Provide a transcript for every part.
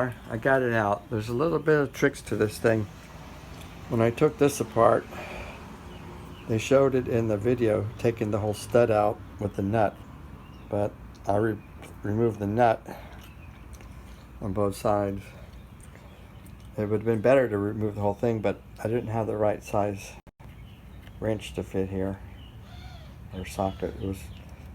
car. I got it out. There's a little bit of tricks to this thing. When I took this apart, they showed it in the video, taking the whole stud out with the nut. But I removed the nut on both sides. It would have been better to remove the whole thing, but I didn't have the right size wrench to fit here, or socket.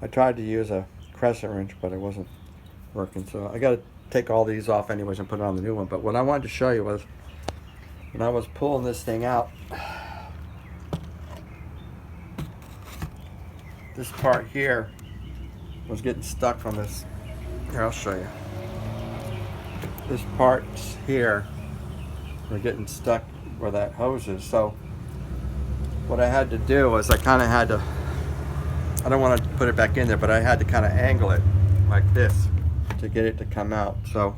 I tried to use a crescent wrench, but it wasn't working. So I got to take all these off anyways and put it on the new one. But what I wanted to show you was when I was pulling this thing out, this part here was getting stuck on this. Here, I'll show you. This part's here were getting stuck where that hose is. So what I had to do was I kind of had to, I don't want to put it back in there, but I had to kind of angle it like this to get it to come out. So,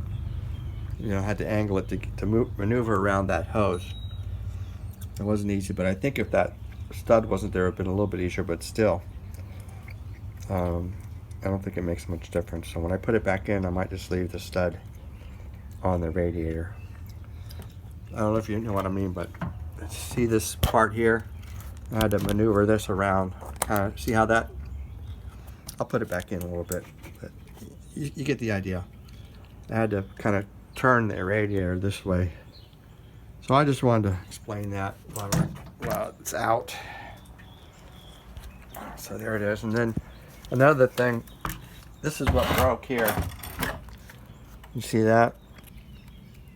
you know, I had to angle it to maneuver around that hose. It wasn't easy, but I think if that stud wasn't there, it would have been a little bit easier, but still, I don't think it makes much difference. So when I put it back in, I might just leave the stud on the radiator. I don't know if you know what I mean, but see this part here? I had to maneuver this around, kind of see how that, I'll put it back in a little bit, but you get the idea. I had to kind of turn the radiator this way. So I just wanted to explain that while it's out. So there it is. And then another thing, this is what broke here. You see that?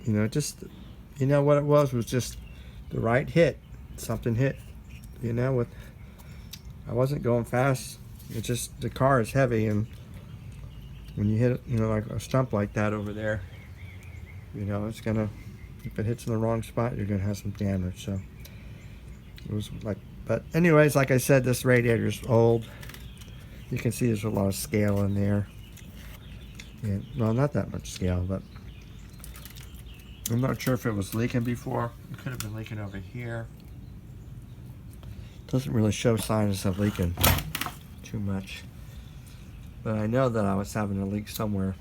You know, just, you know what it was just the right hit. Something hit, you know, I wasn't going fast. It's just the car is heavy, and when you hit it, you know, like a stump like that over there, you know, it's gonna, if it hits in the wrong spot, you're gonna have some damage. So it was like, but anyways, like I said, this radiator is old. You can see there's a lot of scale in there. And, well, not that much scale, but I'm not sure if it was leaking before. It could have been leaking over here. Doesn't really show signs of leaking too much, but I know that I was having a leak somewhere.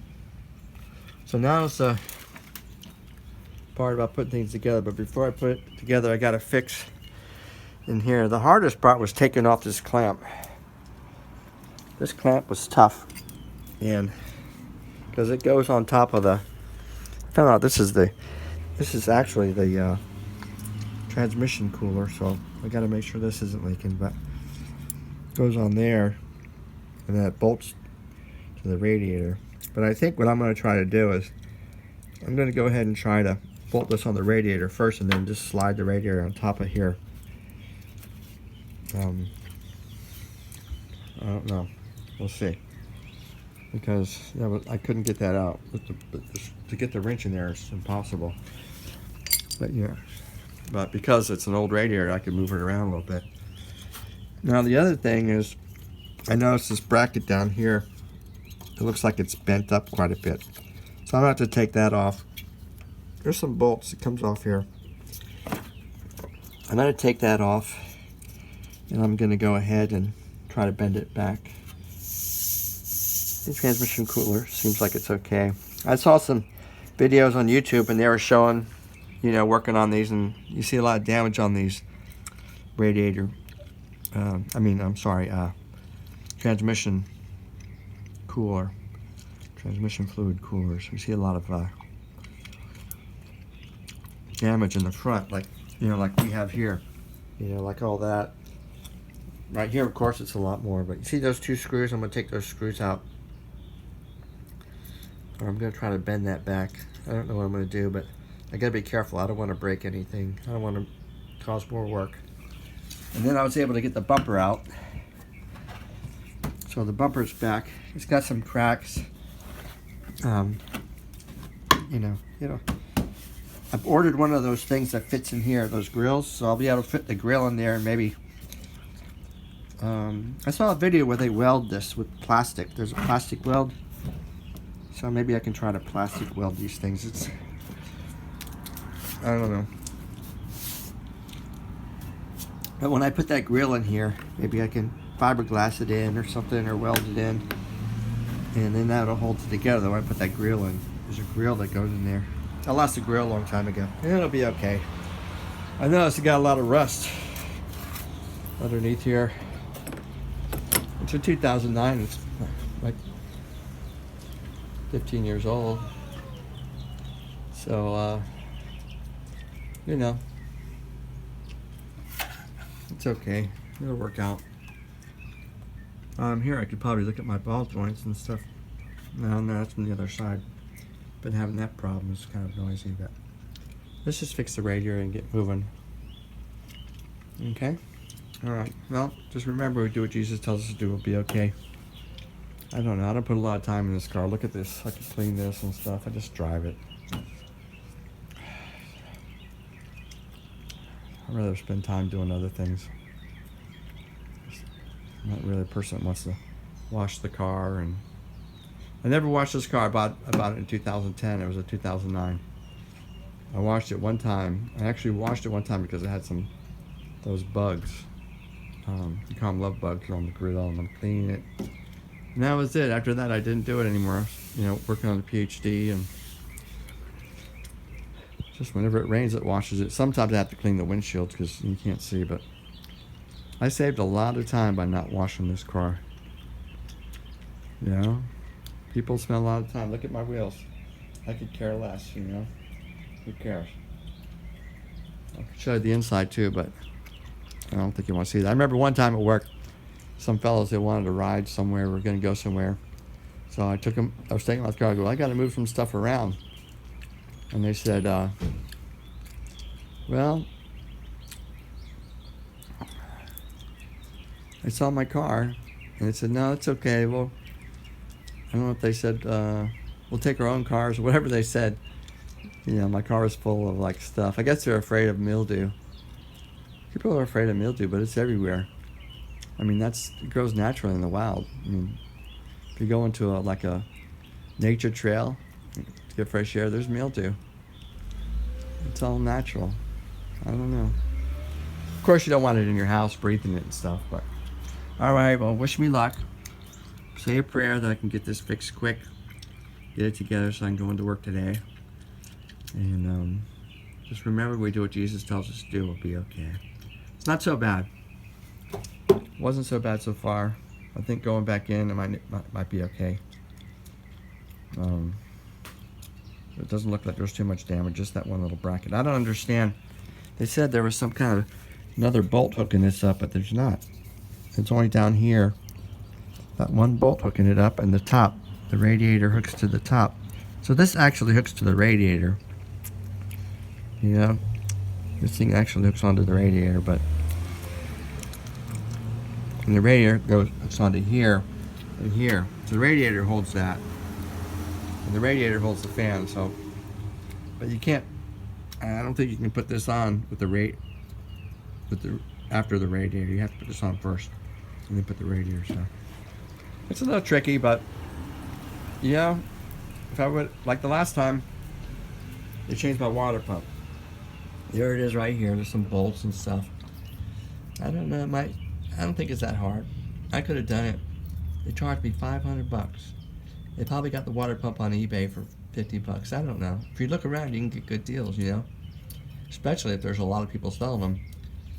So now it's the part about putting things together, but before I put it together, I got to fix in here. The hardest part was taking off this clamp. This clamp was tough, and because it goes on top of the, I found out this is actually the transmission cooler, so I got to make sure this isn't leaking, but it goes on there, and then it bolts to the radiator. But I think what I'm going to try to do is I'm going to go ahead and try to bolt this on the radiator first, and then just slide the radiator on top of here. I don't know. We'll see. Because yeah, I couldn't get that out. To get the wrench in there is impossible. But yeah. But because it's an old radiator, I can move it around a little bit. Now the other thing is, I noticed this bracket down here. It looks like it's bent up quite a bit. So I'm going to have to take that off. There's some bolts that comes off here. I'm going to take that off, and I'm going to go ahead and try to bend it back. The transmission cooler seems like it's okay. I saw some videos on YouTube, and they were showing, you know, working on these, and you see a lot of damage on these radiator. Transmission cooler, transmission fluid coolers. We see a lot of damage in the front, like, you know, like we have here, you know, like all that. Right here, of course, it's a lot more, but you see those two screws? I'm going to take those screws out. Or I'm going to try to bend that back. I don't know what I'm going to do, but I got to be careful. I don't want to break anything. I don't want to cause more work. And then I was able to get the bumper out. So the bumper's back. It's got some cracks. You know. I've ordered one of those things that fits in here, those grills, so I'll be able to fit the grill in there, and maybe I saw a video where they weld this with plastic. There's a plastic weld, so maybe I can try to plastic weld these things. I don't know. But when I put that grill in here, maybe I can fiberglass it in or something, or weld it in, and then that'll hold it together when I put that grill in. There's a grill that goes in there. I lost the grill a long time ago. It'll be okay. I noticed it got a lot of rust underneath here. It's a 2009. It's like 15 years old. So, you know, it's okay. It'll work out. Here I could probably look at my ball joints and stuff. No, that's from the other side. Been having that problem. It's kind of noisy, but let's just fix the radiator and get moving. Okay? Alright. Well, just remember, we do what Jesus tells us to do. We'll be okay. I don't know. I don't put a lot of time in this car. Look at this. I can clean this and stuff. I just drive it. I'd rather spend time doing other things. I'm not really a person that wants to wash the car. And I never washed this car. I bought it in 2010. It was a 2009. I washed it one time. I actually washed it one time because it had those bugs. You call them love bugs on the grill, and I'm cleaning it. And that was it. After that, I didn't do it anymore. You know, working on the PhD, and just whenever it rains, it washes it. Sometimes I have to clean the windshields because you can't see, but I saved a lot of time by not washing this car. You know, people spend a lot of time. Look at my wheels. I could care less, you know. Who cares? I could show you the inside too, but I don't think you want to see that. I remember one time at work, some fellows, they wanted to ride somewhere. We were going to go somewhere. So I took them, I was taking my car. I go, I got to move some stuff around. And they said, well, I saw my car. And they said, no, it's okay. Well, I don't know if they said, we'll take our own cars, or whatever they said. You know, my car was full of like stuff. I guess they're afraid of mildew. People are afraid of mildew, but it's everywhere. I mean, it grows naturally in the wild. I mean, if you go into a nature trail to get fresh air, there's mildew. It's all natural. I don't know. Of course, you don't want it in your house, breathing it and stuff, but all right, well, wish me luck. Say a prayer that I can get this fixed quick, get it together so I can go into work today. And just remember, we do what Jesus tells us to do. We'll be okay. It's not so bad. Wasn't so bad so far. I think going back in, it might be okay. It doesn't look like there's too much damage, just that one little bracket. I don't understand. They said there was some kind of another bolt hooking this up, but there's not. It's only down here. That one bolt hooking it up, and the top, the radiator hooks to the top. So this actually hooks to the radiator. You know, this thing actually hooks onto the radiator, but and the radiator hooks onto here and here. So the radiator holds that, and the radiator holds the fan. So, but you can't. I don't think you can put this on with after the radiator. You have to put this on first, and then put the radiator. So it's a little tricky, but yeah, if I would like the last time, they changed my water pump. There it is right here. There's some bolts and stuff. I don't know. I don't think it's that hard. I could have done it. They charged me $500. They probably got the water pump on eBay for $50. I don't know. If you look around, you can get good deals, you know. Especially if there's a lot of people selling them.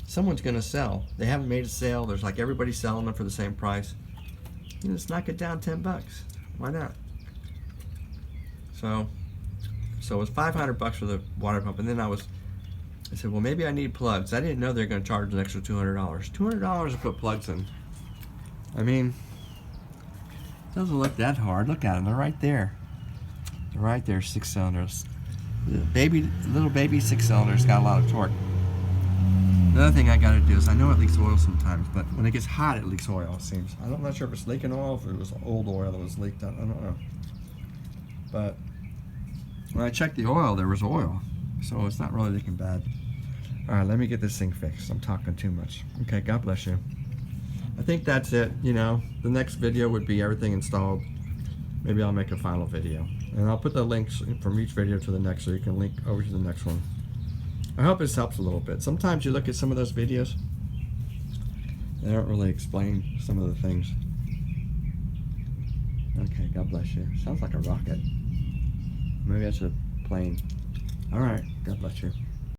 Someone's gonna sell. They haven't made a sale. There's like everybody selling them for the same price. You know, let's knock it down $10. Why not? So it was $500 for the water pump, and then I said, well, maybe I need plugs. I didn't know they were going to charge an extra $200. $200 to put plugs in. I mean, it doesn't look that hard. Look at them. They're right there. They're right there, 6 cylinders. Little baby 6 cylinders got a lot of torque. Another thing I got to do is, I know it leaks oil sometimes, but when it gets hot, it leaks oil, it seems. I'm not sure if it's leaking oil, if it was old oil that was leaked out. I don't know. But when I checked the oil, there was oil. So it's not really leaking bad. All right, let me get this thing fixed. I'm talking too much. Okay, God bless you. I think that's it. You know, the next video would be everything installed. Maybe I'll make a final video. And I'll put the links from each video to the next so you can link over to the next one. I hope this helps a little bit. Sometimes you look at some of those videos, they don't really explain some of the things. Okay, God bless you. Sounds like a rocket. Maybe that's a plane. All right. God bless you.